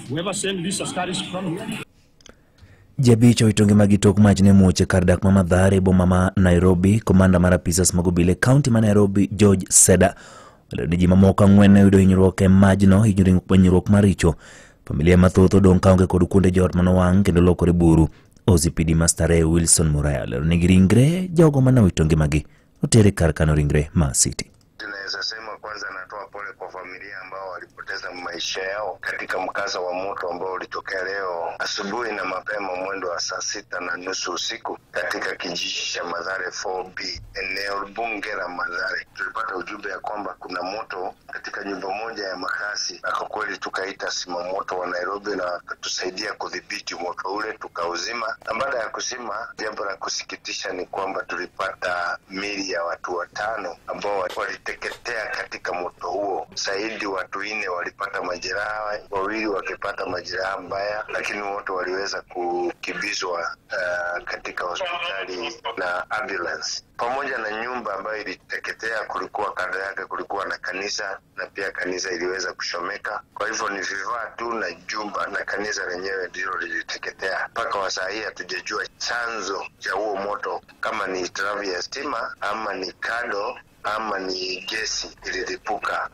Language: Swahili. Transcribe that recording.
Whoever sent these askaris from here. Jabicho itonge magitok machne muche kardak mama dhare bo mama Nairobi. Komanda mara pisas magobile county ma Nairobi George Seda wale ni jima moka ngwene yudo hinyuroke majno hinyuroke maricho. Familia mathoto don kaunge kodukunde jort manowang kendo lokore buru. OCPD Mastare Wilson Muraya lero nigi ringre jogo mana witonge magi utere karkano ringre Ma City. Tunaweza sema kwanza natoa pole kwa familia ambao walipoteza maisha yao katika mkasa wa moto ambao ulitokea leo asubuhi na mapema mwendo wa saa 6:30 usiku katika kijiji cha Mathare 4B eneo bunge la Mathare. Tulipata ujumbe ya kwamba kuna moto katika nyumba moja ya makazi, na kwa kweli tukaita simamoto wa Nairobi na wakatusaidia kudhibiti moto ule tukauzima. Na baada ya kuzima, jambo la kusikitisha ni kwamba tulipata miili ya watu 5 ambao waliteketea katika moto huo. Zaidi watu 4 walipata majeraha, 2 wakipata majeraha mbaya, lakini wote waliweza kukimbizwa katika hospitali na ambulance. Pamoja na nyumba ambayo iliteketea, kulikuwa kando yake kulikuwa na kanisa, na pia kanisa iliweza kushomeka. Kwa hivyo ni vifaa tu na jumba na kanisa lenyewe ndilo liliteketea. Mpaka wa saa hii hatujajua chanzo cha huo moto, kama ni hitilafu ya stima ama ni kado ama ni gesi ililipuka.